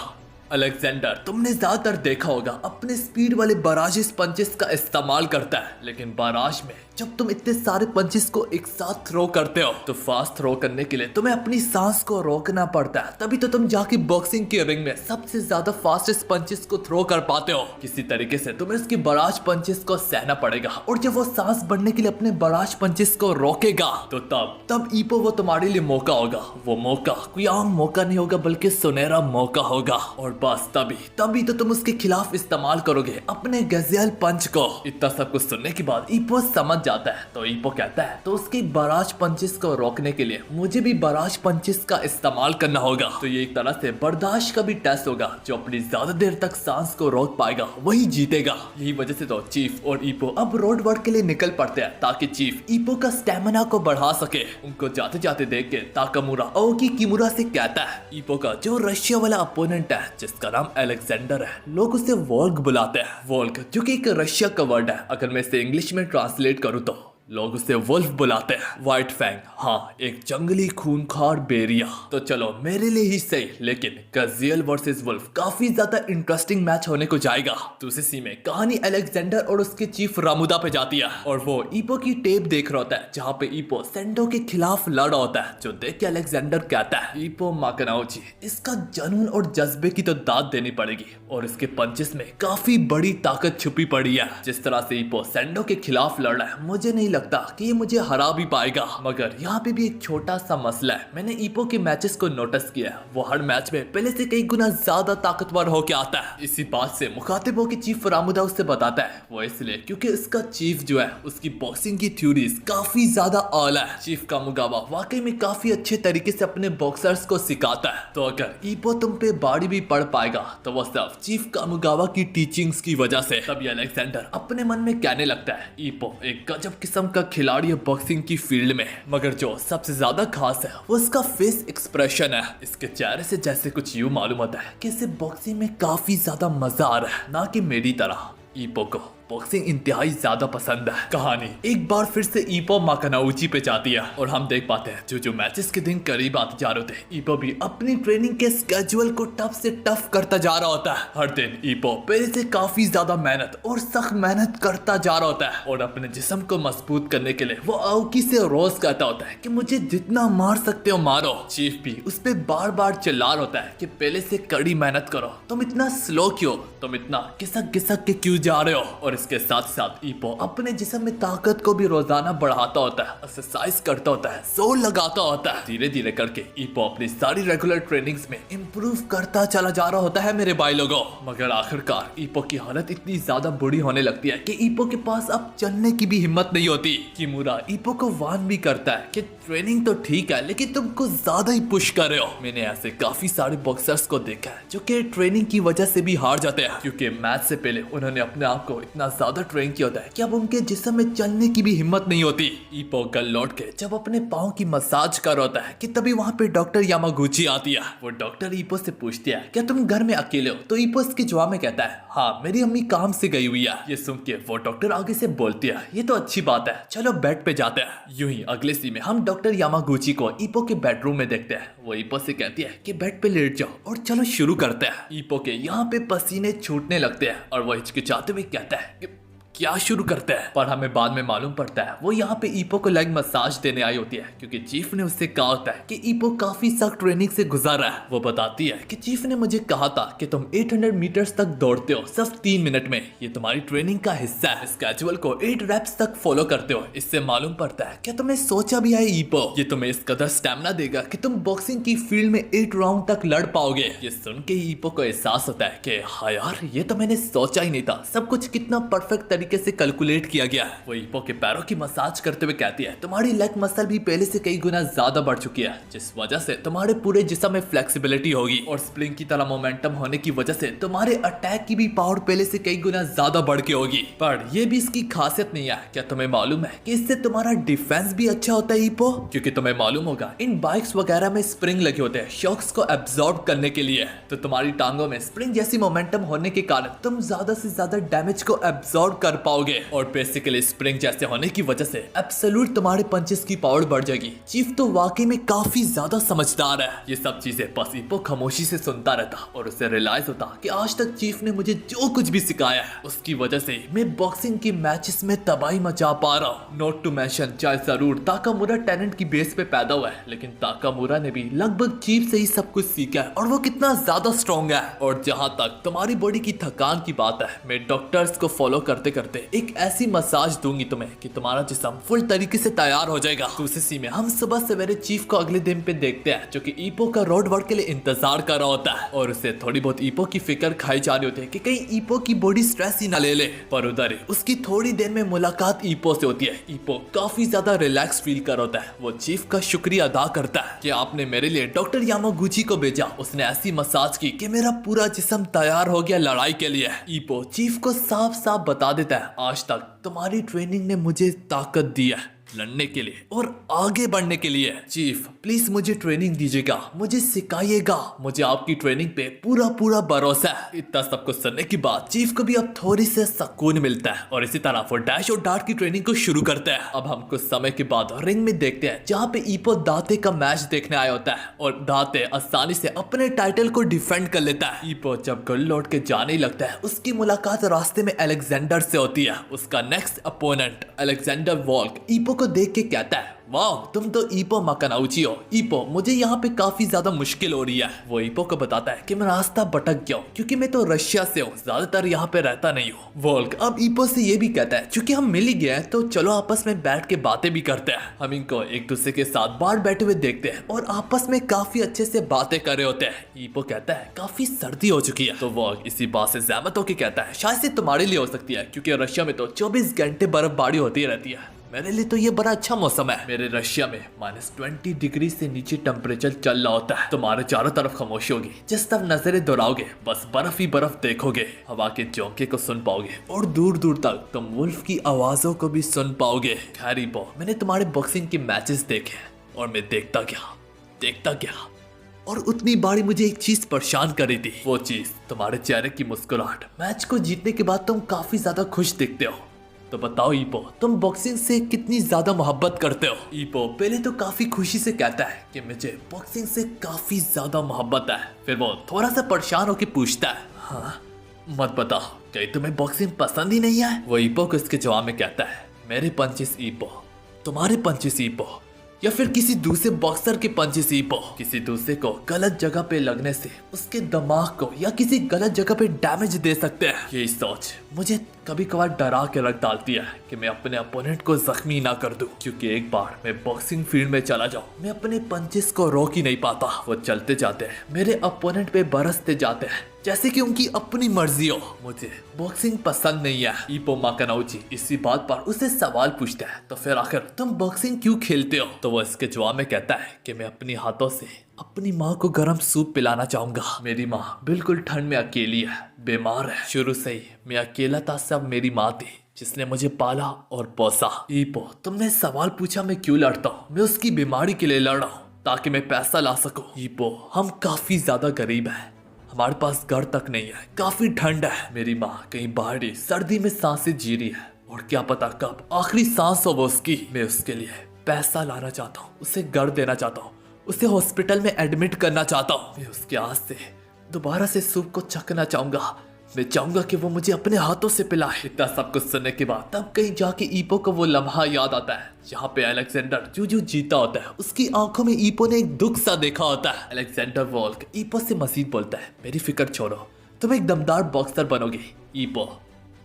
अलेक्जेंडर, तुमने ज्यादातर देखा होगा अपने स्पीड वाले बराजिस पंचेस का इस्तेमाल करता है, लेकिन बाराज में जब तुम इतने सारे पंचेस को एक साथ थ्रो करते हो तो फास्ट थ्रो करने के लिए तुम्हें अपनी सांस को रोकना पड़ता है, तभी तो तुम जाके बॉक्सिंग के रिंग में सबसे ज्यादा फास्टेस्ट पंचेस को थ्रो कर पाते हो। किसी तरीके से तुम्हें उसके बराज पंचेस को सहना पड़ेगा, और जब वो सांस बढ़ने के लिए अपने बराज पंचेस को रोकेगा तो तब ईपो वो तुम्हारे लिए मौका होगा। वो मौका कोई आम मौका नहीं होगा बल्कि सुनहरा मौका होगा, और बस तभी तो तुम उसके खिलाफ इस्तेमाल करोगे अपने गजियल पंच को। इतना सब कुछ सुनने के बाद ईपो समझ जाता है, तो ईपो कहता है, तो उसकी बराज पंचेस को रोकने के लिए मुझे भी बराज पंचेस का इस्तेमाल करना होगा। तो ये एक तरह से बर्दाश्त का भी टेस्ट होगा, जो अपनी ज्यादा देर तक सांस को रोक पाएगा वही जीतेगा। यही वजह से तो चीफ और ईपो अब रोड वर्क के लिए निकल पड़ते हैं, ताकि चीफ ईपो का स्टेमिना को बढ़ा सके। उनको जाते जाते देख के ताकामुरा आओकी किमुरा से कहता है, ईपो का जो रशिया वाला अपोनेंट है जिसका नाम अलेक्जेंडर है, लोग उसे वोल्ग बुलाते हैं। वोल्ग जो कि एक रशिया का वर्ड है, अगर मैं इसे इंग्लिश में ट्रांसलेट करूँ तो लोग उसे वुल्फ बुलाते हैं। व्हाइट फैंग, हाँ, एक जंगली खूंखार बेरिया। तो चलो मेरे लिए ही सही, लेकिन गजियल वर्सेस वुल्फ काफी ज्यादा इंटरेस्टिंग मैच होने को जाएगा। दूसरी सी में कहानी अलेक्जेंडर और उसके चीफ रामुदा पे जाती है, और वो ईपो की टेप देख रहा होता है जहाँ पे ईपो सेंडो के खिलाफ लड़ रहा होता है, जो देख के अलेक्जेंडर कहता है, ईपो माकानाउची, इसका जुनून और जज्बे की तो दाद देनी पड़ेगी, और इसके पंचेस में काफी बड़ी ताकत छुपी पड़ी है। जिस तरह से ईपो सेंडो के खिलाफ लड़ रहा है, मुझे नहीं लगता कि ये मुझे हरा भी पाएगा। मगर यहाँ पे भी एक छोटा सा मसला है। मैंने ईपो के मैचेस को नोटिस किया, वो हर मैच में पहले से कई गुना ज्यादा ताकतवर होके आता है। इसी बात से मुखातिब होकर चीफ रामुदा उससे बताता है वो इसलिए क्योंकि इसका चीफ जो है उसकी बॉक्सिंग की थ्योरीज काफी ज्यादा आला है। चीफ कामुगावा वाकई में काफी अच्छे तरीके से अपने बॉक्सर्स को सिखाता है। तो अगर ईपो तुम पे बाड़ी भी पड़ पाएगा तो वो सिर्फ चीफ कामुगावा की टीचिंग्स की वजह से। तभी अलेक्जेंडर अपने मन में कहने लगता है ईपो एक गजब किस्म का खिलाड़ी है बॉक्सिंग की फील्ड में, मगर जो सबसे ज्यादा खास है वो इसका फेस एक्सप्रेशन है। इसके चेहरे से जैसे कुछ यूं मालूम होता है कि इसे बॉक्सिंग में काफी ज्यादा मजा आ रहा है, ना कि मेरी तरह। ईपो को बॉक्सिंग इंतहाई ज्यादा पसंद है। कहानी एक बार फिर से ईपो माकानाउची पे जाती है और हम देख पाते हैं जो मैचेस के दिन करीब आते जा रहे होते हैं, ईपो भी अपनी ट्रेनिंग के स्केड्यूल को टफ से टफ करता जा रहा होता है। हर दिन ईपो पहले से काफी ज्यादा मेहनत और सख्त मेहनत करता जा रहा होता है और अपने जिस्म को मजबूत करने के लिए वो आओकी से रोज कहता होता है कि मुझे जितना मार सकते हो मारो। चीफ भी उस पर बार बार चिल्ला रहा होता है कि पहले से कड़ी मेहनत करो, तुम इतना स्लो क्यों, तुम इतना घिसक घिसक के क्यों जा रहे हो। और इसके साथ साथ ईपो अपने जिस्म में ताकत को भी रोजाना बढ़ाता होता है, एक्सरसाइज करता होता है, जोर लगाता होता है। धीरे धीरे करके ईपो अपनी सारी रेगुलर ट्रेनिंग्स में इंप्रूव करता चला जा रहा होता है मेरे भाई लोगों। मगर आखिरकार ईपो की हालत इतनी ज्यादा बुरी होने लगती है कि ईपो के पास अब चलने की भी हिम्मत नहीं होती। किमुरा ईपो को वार्न भी करता है कि ट्रेनिंग तो ठीक है लेकिन तुम कुछ ज्यादा ही पुश कर रहे हो। मैंने ऐसे काफी सारे बॉक्सर्स को देखा है जो कि ट्रेनिंग की वजह से भी हार जाते हैं, क्योंकि मैच से पहले उन्होंने अपने आप को इतना ज्यादा ट्रेन किया होता है कि अब उनके जिस्म में चलने की भी हिम्मत नहीं होती। ईपो कल लौट के जब अपने पाँव की मसाज कर होता है कि तभी वहाँ पे डॉक्टर यामागुची आती है। वो डॉक्टर ईपो से पूछती है क्या तुम घर में अकेले हो, तो ईपो इसके जवाब में कहता है हाँ मेरी अम्मी काम से गई हुई है। ये सुन के वो डॉक्टर आगे से बोलती है ये तो अच्छी बात है, चलो बेड पे जाते हैं। यूं ही अगले सीन में हम डॉक्टर यामागुची को ईपो के बेडरूम में देखते हैं। वो ईपो से कहती है कि बेड पे लेट जाओ और चलो शुरू करते हैं। ईपो के यहाँ पे पसीने छूटने लगते हैं और वो हिचकिचाते हुए कहता है कि क्या शुरू करते हैं, पर हमें बाद में मालूम पड़ता है वो यहाँ पे ईपो को लेग मसाज देने आई होती है, क्योंकि चीफ ने उससे कहा होता है कि ईपो काफी सख्त ट्रेनिंग से गुजरा है। वो बताती है कि चीफ ने मुझे कहा था कि तुम 800 मीटर्स तक दौड़ते हो सिर्फ 3 मिनट में, ये तुम्हारी ट्रेनिंग का हिस्सा है। स्केड्यूल को 8 रेप्स तक फॉलो करते हो। इससे मालूम पड़ता है क्या तुम्हें सोचा भी है ईपो, ये तुम्हें इस कदर स्टेमिना देगा कि तुम बॉक्सिंग की फील्ड में 8 राउंड तक लड़ पाओगे। ये सुन के ईपो को एहसास होता है कि हाँ यार ये तो मैंने सोचा ही नहीं था, सब कुछ कितना परफेक्ट तरीके से कैलकुलेट किया गया है। वो ईपो के पैरों की मसाज करते हुए कहती है तुम्हारी लेग मसल भी पहले से कई गुना ज्यादा बढ़ चुकी है, जिस वजह से तुम्हारे पूरे जिस्म में फ्लेक्सिबिलिटी होगी और स्प्रिंग की तरह मोमेंटम होने की वजह से तुम्हारे अटैक की भी पावर पहले से कई गुना ज्यादा बढ़ के होगी। पर यह भी इसकी खासियत नहीं है। क्या तुम्हें मालूम है कि इससे तुम्हारा डिफेंस भी अच्छा होता है ईपो, क्योंकि तुम्हें मालूम होगा इन बाइक्स वगैरह में स्प्रिंग लगे होते हैं शॉक्स को एब्जॉर्ब करने के लिए, तो तुम्हारी टांगों में स्प्रिंग जैसी मोमेंटम होने के कारण तुम ज्यादा से ज्यादा डैमेज को एब्जॉर्ब कर पाओगे और बेसिकली स्प्रिंग जैसे होने की वजह से एब्सोल्यूट तुम्हारे पंचेस की पावर बढ़ जाएगी। चीफ तो वाकई में काफी ज्यादा समझदार है। ये सब चीजें बस ईपो खामोशी से सुनता रहता और उसे रियलाइज होता कि आज तक चीफ ने मुझे जो कुछ भी सिखाया है उसकी वजह से मैं बॉक्सिंग की मैचेस में तबाही मचा पा रहा हूँ। नोट टू मेंशन चाहे जरूर ताकामुरा टैलेंट की बेस पे पैदा हुआ है, लेकिन ताकामुरा ने भी लगभग चीफ से ही सब कुछ सीखा है और वो कितना ज्यादा स्ट्रॉन्ग है। और जहां तक तुम्हारी बॉडी की थकान की बात है, मैं डॉक्टर्स को फॉलो करते करते एक ऐसी मसाज दूंगी तुम्हें कि तुम्हारा जिस्म फुल तरीके से तैयार हो जाएगा। दूसरी सी में हम सुबह सवेरे चीफ को अगले दिन पे देखते हैं जो कि ईपो का रोड वर्क के लिए इंतजार कर रहा होता है और उसे थोड़ी बहुत ईपो की फिक्र खाई जा रही होती है कि कहीं ईपो की बॉडी स्ट्रेस ही ना ले ले। पर उधर ही उसकी थोड़ी देर में मुलाकात ईपो से होती है। ईपो काफी ज्यादा रिलैक्स फील कर होता है। वो चीफ का शुक्रिया अदा करता है कि आपने मेरे लिए डॉक्टर यामागुची को भेजा, उसने ऐसी मसाज की कि मेरा पूरा जिस्म तैयार हो गया लड़ाई के लिए। ईपो चीफ को साफ साफ बता देता है आज तक तुम्हारी ट्रेनिंग ने मुझे ताकत दी है लड़ने के लिए और आगे बढ़ने के लिए। चीफ प्लीज मुझे ट्रेनिंग दीजिएगा, मुझे सिखाइएगा, मुझे आपकी ट्रेनिंग पे पूरा पूरा भरोसा है। इतना सब कुछ सुनने के बाद चीफ को भी अब थोड़ी से सुकून मिलता है और इसी तरह वो डैश और डार्ट की ट्रेनिंग को शुरू करते हैं। अब हम कुछ समय के बाद रिंग में देखते हैं जहाँ पे ईपो दाते का मैच देखने आया होता है और दाते आसानी से अपने टाइटल को डिफेंड कर लेता है। ईपो जब घर लौट के जाने ही लगता है उसकी मुलाकात रास्ते में अलेक्जेंडर से होती है। उसका नेक्स्ट अपोनेंट अलेक्जेंडर वॉल्क ईपो को देख के कहता है, वाह तुम तो ईपो माकानाउची हो। ईपो, मुझे यहाँ पे काफी ज्यादा मुश्किल हो रही है। वो ईपो को बताता है कि मैं रास्ता भटक गया हूँ क्योंकि मैं तो रशिया से हूँ, ज्यादातर यहाँ पे रहता नहीं हूँ। वोल्क अब ईपो से ये भी कहता है, क्योंकि हम मिल ही गए हैं तो चलो आपस में बैठ के बातें भी करते हैं। हम इनको एक दूसरे के साथ बाहर बैठे हुए देखते हैं और आपस में काफी अच्छे से बातें कर रहे होते हैं। ईपो कहता है काफी सर्दी हो चुकी है। तो वोल्क इसी बात से सहमत होकर कहता है, शायद से तुम्हारे लिए हो सकती है क्योंकि रशिया में तो 24 घंटे बर्फबारी होती रहती है। मेरे लिए तो ये बड़ा अच्छा मौसम है। मेरे रशिया में -20 डिग्री से नीचे टेम्परेचर चल रहा होता है। तुम्हारे चारों तरफ खामोशी होगी, जिस तरफ नजरें दौड़ाओगे बस बर्फ ही बर्फ देखोगे, हवा के झोंके को सुन पाओगे और दूर दूर तक तुम वुल्फ की आवाजों को भी सुन पाओगे। खैर ईपो, मैंने तुम्हारे बॉक्सिंग के मैचेस देखे और मैं देखता गया और उतनी बारी मुझे एक चीज परेशान कर रही थी। वो चीज तुम्हारे चेहरे की मुस्कुराहट। मैच को जीतने के बाद तुम काफी ज्यादा खुश दिखते हो। तो बताओ ईपो, तुम बॉक्सिंग से कितनी ज्यादा मोहब्बत करते हो? ईपो पहले तो काफी खुशी से कहता है कि मुझे बॉक्सिंग से काफी ज्यादा मोहब्बत है। फिर वो थोड़ा सा परेशान होकर पूछता है, हाँ मत बताओ, क्या तुम्हें बॉक्सिंग पसंद ही नहीं है? वो ईपो को इसके जवाब में कहता है, मेरे पंचेस ईपो, तुम्हारे पंचेस ईपो, या फिर किसी दूसरे बॉक्सर के पंचेस ईपो। किसी दूसरे को गलत जगह पे लगने से उसके दिमाग को या किसी गलत जगह पे डैमेज दे सकते हैं। यही सोच मुझे कभी कभार डरा के रख डालती है कि मैं अपने अपोनेंट को जख्मी ना कर दूं, क्योंकि एक बार मैं बॉक्सिंग फील्ड में चला जाऊं, मैं अपने पंचेस को रोक ही नहीं पाता। वो चलते जाते हैं, मेरे अपोनेंट पे बरसते जाते हैं जैसे कि उनकी अपनी मर्जी हो। मुझे बॉक्सिंग पसंद नहीं है। ईपो माकानाउची इसी बात पर उसे सवाल पूछता है, तो फिर आखिर तुम बॉक्सिंग क्यों खेलते हो? तो वो इसके जवाब में कहता है कि मैं अपनी हाथों से अपनी माँ को गर्म सूप पिलाना चाहूंगा। मेरी माँ बिल्कुल ठंड में अकेली है, बीमार है। शुरू से ही मैं अकेला था, सब मेरी माँ थी जिसने मुझे पाला और पोसा। ईपो, तुमने सवाल पूछा मैं क्यों लड़ता हूँ? मैं उसकी बीमारी के लिए लड़ रहा हूँ ताकि मैं पैसा ला सकूं। ईपो, हम काफी ज्यादा गरीब हैं, हमारे पास घर तक नहीं है, काफी ठंड है। मेरी माँ कहीं बाहरी सर्दी में सांसें जी रही है और क्या पता कब आखिरी सांस हो वो उसकी। मैं उसके लिए पैसा लाना चाहता हूँ, उसे घर देना चाहता हूँ, उसे हॉस्पिटल में एडमिट करना चाहता हूँ। मैं उसके हाथ से दोबारा से सूप को चखना चाहूंगा। मैं चाहूंगा कि वो मुझे अपने हाथों से पिलाए। इतना सब कुछ सुनने के बाद तब कहीं जाके ईपो को वो लम्हा याद आता है जहाँ पे अलेक्जेंडर जो जीता होता है। उसकी आंखों में ईपो ने एक दुख सा देखा होता है। अलेक्जेंडर वोल्क ईपो से मजीद बोलता है, मेरी फिक्र छोड़ो, तुम एक दमदार बॉक्सर बनोगे। ईपो,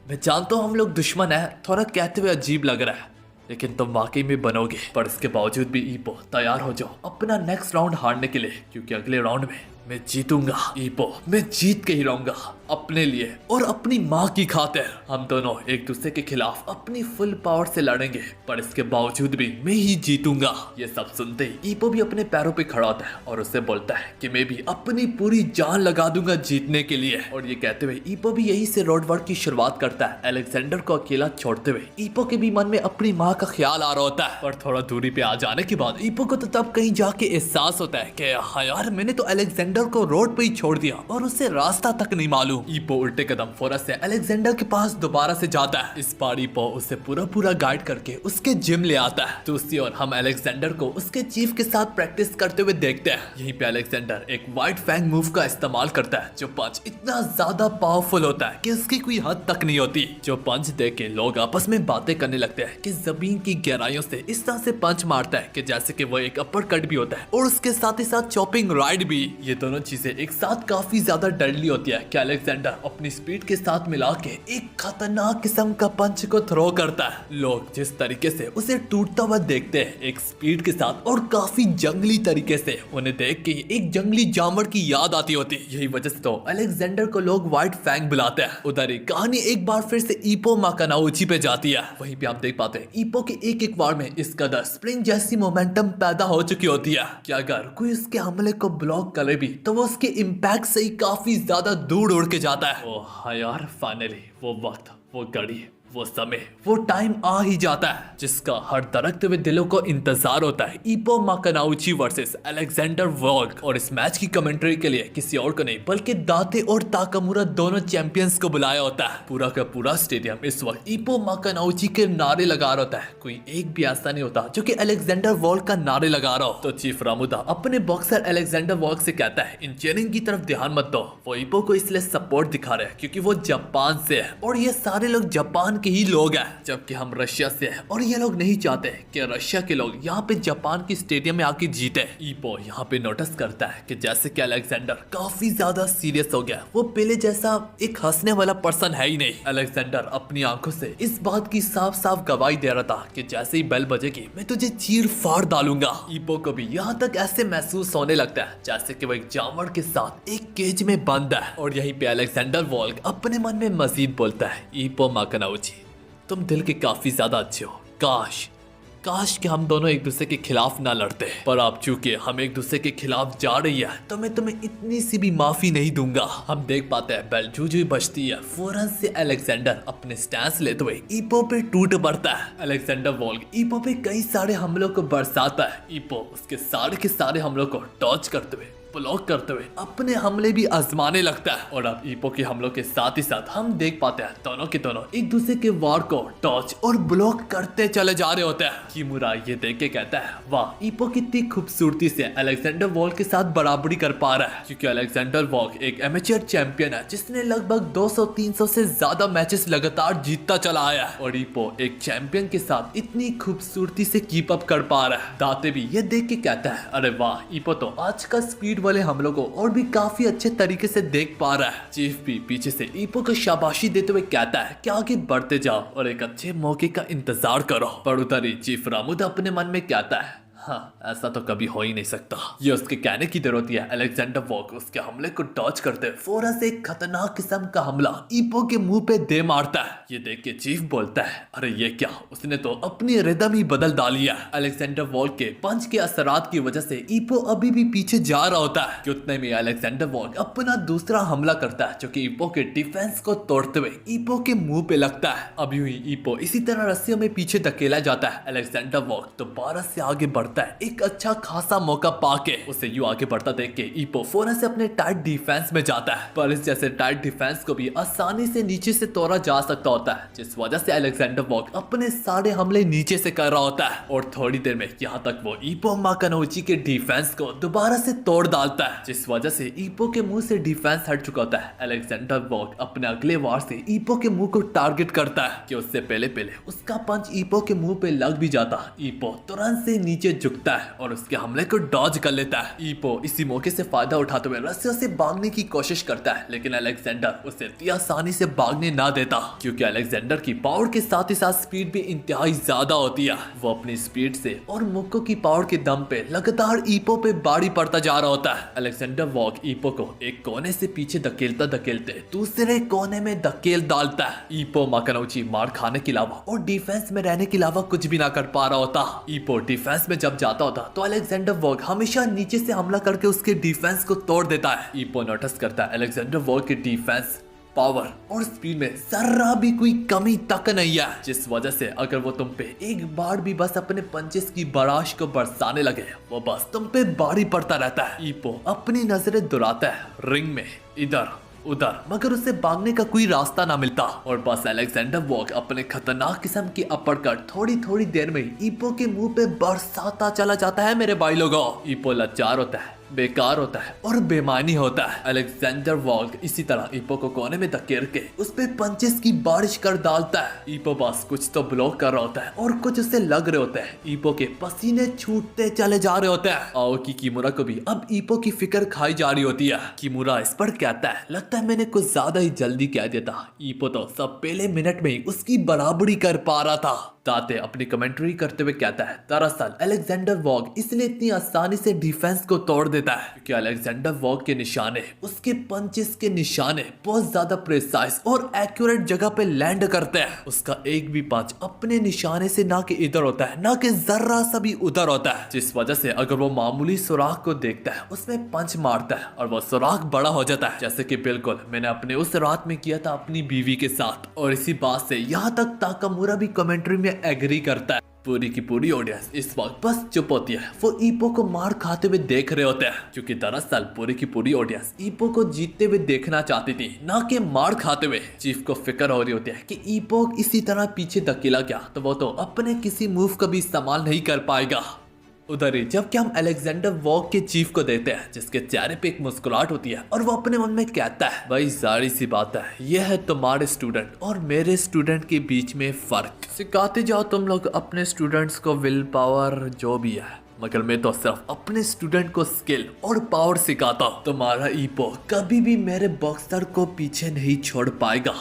मैं जानता हूँ हम लोग दुश्मन है, थोड़ा कहते हुए अजीब लग रहा है, लेकिन तुम वाकई में बनोगे। पर इसके बावजूद भी ईपो तैयार हो जाओ अपना नेक्स्ट राउंड हारने के लिए, क्योंकि अगले राउंड में मैं जीतूंगा। ईपो, मैं जीत के ही रहूंगा, अपने लिए और अपनी माँ की खातिर। हम दोनों एक दूसरे के खिलाफ अपनी फुल पावर से लड़ेंगे, पर इसके बावजूद भी मैं ही जीतूंगा। ये सब सुनते ही ईपो भी अपने पैरों पे खड़ा होता है और उससे बोलता है कि मैं भी अपनी पूरी जान लगा दूंगा जीतने के लिए। और ये कहते हुए ईपो भी यही से रोड वर्क की शुरुआत करता है, अलेक्जेंडर को अकेला छोड़ते हुए। ईपो के भी मन में अपनी माँ का ख्याल आ रहा होता है, पर थोड़ा दूरी पे आ जाने के बाद ईपो को तो तब कहीं जाके एहसास होता है कि हाँ यार, मैंने तो अलेक्जेंडर को रोड पे ही छोड़ दिया और उसे रास्ता तक नहीं मालूम। ईपो उल्टे कदम फौरन से अलेक्जेंडर के पास दोबारा से जाता है। इस बार ईपो उसे पूरा गाइड करके उसके जिम ले आता है। दूसरी ओर हम अलेक्जेंडर को उसके चीफ के साथ प्रैक्टिस करते हुए देखते हैं। यहीं पे अलेक्जेंडर एक व्हाइट फैंग मूव का इस्तेमाल करता है, जो पंच इतना ज्यादा पावरफुल होता है कि उसकी कोई हद तक नहीं होती। जो पंच देख के लोग आपस में बातें करने लगते हैं कि जमीन की गहराइयों से इस तरह से पंच मारता है कि जैसे कि वो एक अपर कट भी होता है और उसके साथ ही साथ चॉपिंग राइड भी। ये दोनों चीजें एक साथ काफी ज्यादा डरली होती है कि अलेक्जेंडर अपनी स्पीड के साथ मिला के एक खतरनाक किस्म का पंच को थ्रो करता है। लोग जिस तरीके से उसे टूटता हुआ देखते हैं एक स्पीड के साथ और काफी जंगली तरीके से, उन्हें देख के एक जंगली जानवर की याद आती होती। यही वजह से तो अलेक्जेंडर को लोग व्हाइट फैंग बुलाते हैं। उधर ही कहानी एक बार फिर से ईपो माकानाउची पे जाती है। वहीं पे आप देख पाते हैं ईपो के एक बार में इस कदर स्प्रिंग जैसी मोमेंटम पैदा हो चुकी होती है कि अगर कोई उसके हमले को ब्लॉक करे भी तो वो उसके इम्पैक्ट से ही काफी ज्यादा दूर उड़ के जाता है। ओ हाँ यार, फाइनली वो वक्त, वो घड़ी, वो समय, वो टाइम आ ही जाता है जिसका हर धड़कते हुए दिलों को इंतजार होता है। ईपो माकानाउची वर्सेस अलेक्जेंडर वोल्क। और इस मैच की कमेंट्री के लिए किसी और को नहीं बल्कि दाते और ताकामुरा दोनों चैंपियंस को बुलाया होता है। पूरा का पूरा स्टेडियम इस वक्त ईपो माकानाउची के नारे लगा रहा होता है। कोई एक भी ऐसा नहीं होता जो कि अलेक्जेंडर वोल्क का नारे लगा रहा हो। तो चीफ रामुदा अपने बॉक्सर अलेक्जेंडर वोल्क से कहता है, इन चेयरिंग की तरफ ध्यान मत दो, वो ईपो को इसलिए सपोर्ट दिखा रहे हैं क्योंकि वो जापान से है और ये सारे लोग जापान के ही लोग हैं, जबकि हम रशिया से हैं और ये लोग नहीं चाहते कि रशिया के लोग यहाँ पे जापान की स्टेडियम में आके जीते। ईपो यहाँ पे नोटिस करता है कि जैसे कि अलेक्जेंडर काफी ज्यादा सीरियस हो गया, वो पहले जैसा एक हंसने वाला पर्सन है ही नहीं। अलेक्जेंडर अपनी आंखों से इस बात की साफ साफ गवाही दे रहा था कि जैसे ही बेल बजेगी मैं तुझे चीर फाड़ डालूंगा। ईपो को भी यहाँ तक ऐसे महसूस होने लगता है जैसे कि वो एक जानवर के साथ एक केज में बंद है। और यहीं पे अलेक्जेंडर वोल्क अपने मन में मजीद बोलता है, ईपो माकनाउची, तुम दिल के काफी ज्यादा अच्छे हो। काश कि हम दोनों एक दूसरे के खिलाफ ना लड़ते, पर अब चूंकि हम एक दूसरे के खिलाफ जा रही है तो मैं तुम्हें इतनी सी भी माफी नहीं दूंगा। हम देख पाते हैं बेल जू जू बजती है, फौरन से अलेक्जेंडर अपने स्टैंस लेते हुए ईपो पे टूट पड़ता है। अलेक्जेंडर वोल्क ईपो पे कई सारे हमलों को बरसाता है। ईपो उसके सारे के सारे हमलों को डॉज करते हुए, ब्लॉक करते हुए अपने हमले भी आजमाने लगता है। और अब ईपो के हमलों के साथ ही साथ हम देख पाते हैं दोनों के दोनों एक दूसरे के वार को टॉच और ब्लॉक करते चले जा रहे होते हैं। किमुरा ये देख के कहता है, वाह, ईपो कितनी खूबसूरती से अलेक्जेंडर वोल्क के साथ बराबरी कर पा रहा है, क्योंकि अलेक्जेंडर वोल्क एक एमेच्योर चैंपियन है जिसने लगभग 200-300 से ज्यादा मैचेस लगातार जीतता चला आया है। और ईपो एक चैंपियन के साथ इतनी खूबसूरती से कीप अप कर पा रहा है। दाते भी ये देख के कहता है, अरे वाह, ईपो तो आज का स्पीड वाले हमलों को और भी काफी अच्छे तरीके से देख पा रहा है। चीफ भी पीछे से ईपो को शाबाशी देते हुए कहता है कि आगे बढ़ते जाओ और एक अच्छे मौके का इंतजार करो। पर उधर ही चीफ रामुदा अपने मन में कहता है, हाँ, ऐसा तो कभी हो ही नहीं सकता। ये उसके कहने की देर होती है। अलेक्जेंडर वोल्क उसके हमले को डॉज करते हुए फौरन से एक खतरनाक किस्म का हमला ईपो के मुंह पे दे मारता है। ये देख के चीफ बोलता है, अरे ये क्या, उसने तो अपनी रिदम ही बदल डाली है। अलेक्जेंडर वोल्क के पंच के असरात की वजह से ईपो अभी भी पीछे जा रहा होता है कि उतने में अलेक्जेंडर वोल्क अपना दूसरा हमला करता है जो कि ईपो के डिफेंस को तोड़ते हुए ईपो के मुंह पे लगता है। अभी हुई ईपो इसी तरह रस्सियों में पीछे धकेला जाता है। अलेक्जेंडर वोल्क दोबारा से आगे बढ़ता है, एक अच्छा खासा मौका पाके उसे यूं आगे बढ़ता देख के ईपो फौरन से अपने टाइट डिफेंस में जाता है। पर इस जैसे टाइट डिफेंस को भी आसानी से नीचे से तोड़ा जा सकता होता है, जिस वजह से अलेक्जेंडर वोल्क अपने सारे हमले नीचे से कर रहा होता है। और थोड़ी देर में यहाँ तक वो ईपो माकानोची के डिफेंस को दोबारा से तोड़ डालता है, जिस वजह से ईपो के मुंह से डिफेंस हट चुका होता है। अलेक्जेंडर वोल्क अपने अगले वार से ईपो के मुंह को टारगेट करता है कि उससे पहले उसका पंच ईपो के मुंह पे लग भी जाता। ईपो तुरंत से नीचे झुकता है और उसके हमले को डॉज कर लेता है। ईपो इसी मौके से फायदा उठाते हुए रस्सियों से भागने की कोशिश करता है, लेकिन अलेक्जेंडर उसे इतनी आसानी से भागने ना देता, क्योंकि अलेक्जेंडर की पावर के साथ ही साथ स्पीड भी इंतहाई ज्यादा होती है। वो अपनी स्पीड से और मुक्को की पावर के दम पे लगातार ईपो पे भारी पड़ता जा रहा होता है। अलेक्जेंडर वोल्क ईपो को एक कोने से पीछे धकेलता धकेलते दूसरे कोने में धकेल डालता है। ईपो माकानोची मार खाने के अलावा और डिफेंस में रहने के अलावा कुछ भी ना कर पा रहा होता। ईपो डिफेंस में जब जाता होता तो अलेक्जेंडर वोल्क हमेशा नीचे से हमला करके उसके डिफेंस को तोड़ देता है। ईपो नोटिस करता है अलेक्जेंडर वोल्क के डिफेंस, पावर और स्पीड में जरा भी कोई कमी तक नहीं है, जिस वजह से अगर वो तुम पे एक बार भी बस अपने पंचेस की बारिश को बरसाने लगे, वो बस तुम पे भारी पड़ता रहता है। ईपो अपनी नजरें दुराता है रिंग में इधर उधर, मगर उसे भागने का कोई रास्ता ना मिलता और बस अलेक्जेंडर वोल्क अपने खतरनाक किस्म की अपरकट थोड़ी देर में ईपो के मुंह पे बरसाता चला जाता है। मेरे भाई लोगों, ईपो लाचार होता है, बेकार होता है और बेमानी होता है। अलेक्जेंडर वोल्क इसी तरह ईपो को कोने में धकेल के उस पे पंचेस की बारिश कर डालता है। ईपो बस कुछ तो ब्लॉक कर रहा होता है और कुछ उसे लग रहे होते हैं। ईपो के पसीने छूटते चले जा रहे होते हैं। आओकी किमुरा को भी अब ईपो की फिक्र खाई जा रही होती है। किमुरा इस पर कहता है, लगता है मैंने कुछ ज्यादा ही जल्दी कह देता। ईपो तो सब पहले मिनट में ही उसकी बराबरी कर पा रहा था। ताते अपनी कमेंट्री करते हुए कहता है, दरअसल अलेक्जेंडर वोल्क इसलिए इतनी आसानी से डिफेंस को तोड़ देता है क्योंकि अलेक्जेंडर वोल्क के निशाने, उसके पंचेस के निशाने बहुत ज्यादा प्रिसाइज और एक्यूरेट जगह पे लैंड करते हैं। उसका एक भी पंच अपने निशाने से ना कि इधर होता है ना कि जर्रा सा भी उधर होता है, जिस वजह से अगर वो मामूली सुराख को देखता है उसमें पंच मारता है और वो सुराख बड़ा हो जाता है, जैसे कि बिल्कुल मैंने अपने उस रात में किया था अपनी बीवी के साथ। और इसी बात से यहाँ तक ताकामुरा भी कमेंट्री में एग्री करता है। पूरी की पूरी ऑडियंस इस वक्त बस चुप होती है। वो ईपो को मार खाते हुए देख रहे होते हैं, क्योंकि दरअसल पूरी की पूरी ऑडियंस ईपो को जीतते हुए देखना चाहती थी, ना कि मार खाते हुए। चीफ को फिक्र हो रही होती है कि ईपो इसी तरह पीछे धकेला गया तो वो तो अपने किसी मूव का भी इस्तेमाल नहीं कर पाएगा। उधर ही जबकि हम अलेक्जेंडर वॉग के चीफ को देखते हैं जिसके चेहरे पे एक मुस्कुराहट होती है और वो अपने मन में कहता है, भाई जारी सी बात है, यह है तुम्हारे स्टूडेंट और मेरे स्टूडेंट के बीच में फर्क। सिखाते जाओ तुम लोग अपने स्टूडेंट्स को विल पावर जो भी है, मगर मैं तो सिर्फ अपने स्टूडेंट को स्किल और पावर सिखाता हूँ। तुम्हारा ईपो कभी भी मेरे बॉक्सर को पीछे नहीं छोड़ पाएगा।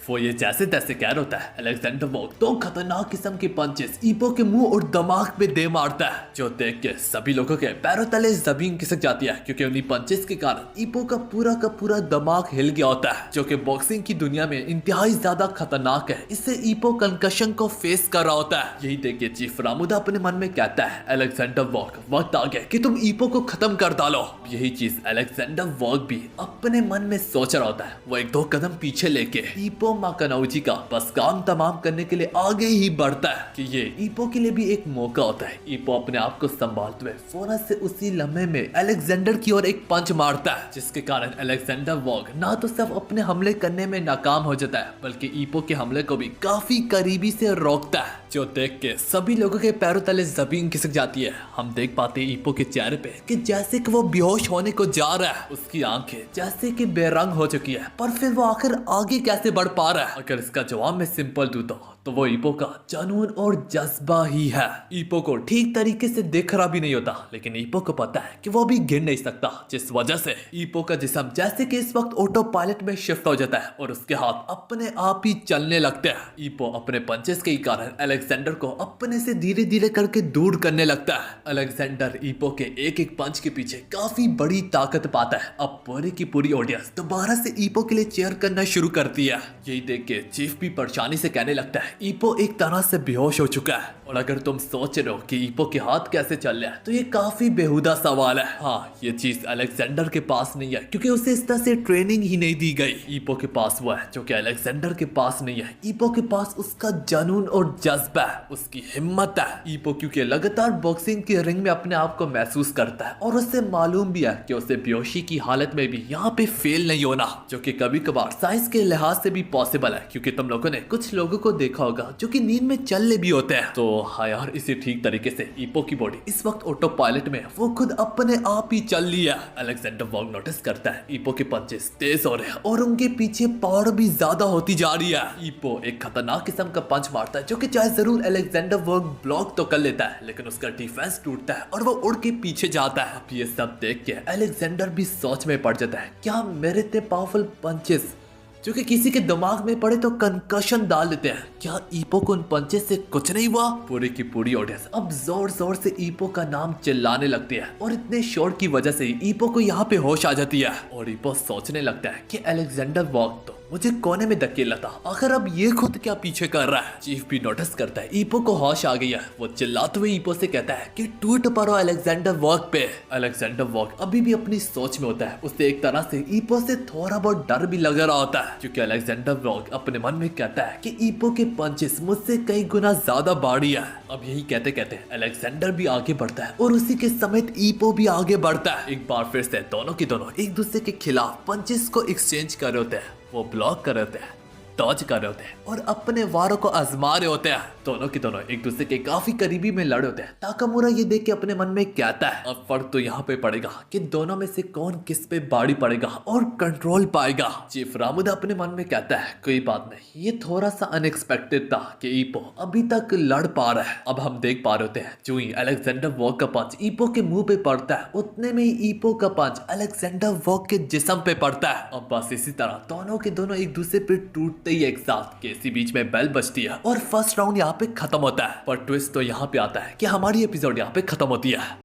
वो ये जैसे तैसे कह होता है। अलेक्जेंडर वॉग तो खतरनाक किस्म के पंचेस ईपो के मुंह और दिमाग पे दे मारता है, जो देख के सभी लोगों के पैरों तले जमीन खिसक जाती है, क्योंकि उन्हीं पंचेस के कारण ईपो का पूरा दिमाग हिल गया होता है, जो कि बॉक्सिंग की दुनिया में इंतहाई ज्यादा खतरनाक है। इससे ईपो कंकशन को फेस कर रहा होता है। यही देख के चीफ रामुदा अपने मन में कहता है, अलेक्जेंडर वॉग वक्त आ गया कि तुम ईपो को खत्म कर डालो। यही चीज अलेक्जेंडर वॉग भी अपने मन में सोच रहा होता है। वो एक दो कदम पीछे लेके ईपो माकानोजी का बस काम तमाम करने के लिए आगे ही बढ़ता है कि ये ईपो के लिए भी एक मौका होता है। ईपो अपने आप को संभालते हुए फौरन से उसी लम्हे में अलेक्जेंडर की ओर एक पंच मारता है, जिसके कारण अलेक्जेंडर वॉग ना तो सिर्फ अपने हमले करने में नाकाम हो जाता है, बल्कि ईपो के हमले को भी काफी करीबी से रोकता है, जो देख के सभी लोगों के पैरों तले जमीन खिसक जाती है। हम देख पाते हैं ईपो के चेहरे पे कि जैसे कि वो बेहोश होने को जा रहा है। उसकी आंखें जैसे कि बेरंग हो चुकी है, पर फिर वो आखिर आगे कैसे बढ़ पा रहा है? अगर इसका जवाब मैं सिंपल दूं तो वो ईपो का जुनून और जज्बा ही है। ईपो को ठीक तरीके से दिख रहा भी नहीं होता, लेकिन ईपो को पता है कि वो भी गिर नहीं सकता, जिस वजह से ईपो का जिस्म जैसे कि इस वक्त ऑटो पायलट में शिफ्ट हो जाता है और उसके हाथ अपने आप ही चलने लगते हैं। ईपो अपने पंचेस के कारण अलेक्जेंडर को अपने से धीरे धीरे करके दूर करने लगता है। अलेक्जेंडर ईपो के एक एक पंच के पीछे काफी बड़ी ताकत पाता है। अब पूरी की पूरी ऑडियंस दोबारा से ईपो के लिए चेयर करना शुरू करती है। यही देख के चीफ भी परेशानी से कहने लगता है, ईपो एक तरह से बेहोश हो चुका है, और अगर तुम सोच रहे हो कि ईपो के हाथ कैसे चल रहे हैं तो ये काफी बेहुदा सवाल है। हाँ, ये चीज अलेक्जेंडर के पास नहीं है, क्योंकि उसे इस तरह से ट्रेनिंग ही नहीं दी गई। ईपो के पास वो है जो कि अलेक्जेंडर के पास नहीं है। ईपो के पास उसका जुनून और जज्बा है, उसकी हिम्मत है। ईपो क्योंकि लगातार बॉक्सिंग के रिंग में अपने आप को महसूस करता है, और उससे मालूम भी है कि उसे बेहोशी की हालत में भी यहाँ पे फेल नहीं होना, जो कि कभी कभार साइंस के लिहाज से भी पॉसिबल है, क्योंकि तुम लोगों ने कुछ लोगों को देखा होगा जो कि नींद में चलने भी होते हैं। तो हाँ यार, इसी ठीक तरीके से ईपो की बॉडी इस वक्त ऑटो पायलट में वो खुद अपने आप ही चल रही है। अलेक्जेंडर वॉग नोटिस करता है ईपो के पंचेस तेज हो रहे हैं और उनके पीछे पावर भी ज्यादा होती जा रही है। ईपो एक खतरनाक किस्म का पंच मारता है, जो कि चाहे जरूर अलेक्जेंडर वॉग ब्लॉक तो कर लेता है, लेकिन उसका डिफेंस टूटता है और वो उड़ के पीछे जाता है। अब ये सब देख के अलेक्जेंडर भी सोच में पड़ जाता है, क्या मेरे इतने पावरफुल पंचेस जो कि किसी के दिमाग में पड़े तो कंकशन डाल देते हैं, क्या ईपो को उन पंचेस से कुछ नहीं हुआ? पूरी की पूरी ऑडियंस अब जोर जोर से ईपो का नाम चिल्लाने लगती है, और इतने शोर की वजह से ईपो को यहाँ पे होश आ जाती है, और ईपो सोचने लगता है कि अलेक्जेंडर वॉग तो मुझे कोने में धकेला था, आखिर अब ये खुद क्या पीछे कर रहा है? चीफ भी नोटिस करता है ईपो को होश आ गई है। वो चिल्लाते हुए ईपो से कहता है कि टूट पड़ो अलेक्जेंडर वॉग पे। अलेक्जेंडर वॉग अभी भी अपनी सोच में होता है। उसे एक तरह से ईपो से थोड़ा बहुत डर भी लग रहा होता है, क्योंकि अलेक्जेंडर वॉग अपने मन में कहता है कि ईपो के पंचेस मुझसे कई गुना ज्यादा भारी है। अब यही कहते कहते अलेक्जेंडर भी आगे बढ़ता है, और उसी के समेत ईपो भी आगे बढ़ता है। एक बार फिर से दोनों के दोनों एक दूसरे के खिलाफ पंचेस को एक्सचेंज कर रहे होते हैं। वो ब्लॉक कर रहे होते हैं, डॉज कर रहे होते हैं, और अपने वारों को आजमा रहे होते हैं। दोनों के दोनों एक दूसरे के काफी करीबी में लड़े होते हैं। ताकामुरा ये देख के अपने मन में कहता है, अब फर्क तो यहाँ पे पड़ेगा कि दोनों में से कौन किस पे बाड़ी पड़ेगा और कंट्रोल पाएगा। चीफ रामुदा अपने मन में कहता है, कोई बात नहीं, ये थोड़ा सा अनएक्सपेक्टेड था कि ईपो अभी तक लड़ पा रहा है। अब हम देख पा रहे होते हैं जो ही अलेक्जेंडर वॉग का पंच ईपो के मुंह पे पड़ता है, उतने में ही ईपो का पंच अलेक्जेंडर वॉग के जिस्म पे पड़ता है। अब बस इसी तरह दोनों के दोनों एक दूसरे पे टूटते ही एक साथ के इसी बीच में बेल बजती है और फर्स्ट राउंड यहाँ पे खत्म होता है। पर ट्विस्ट तो यहाँ पे आता है कि हमारी एपिसोड यहाँ पे खत्म होती है।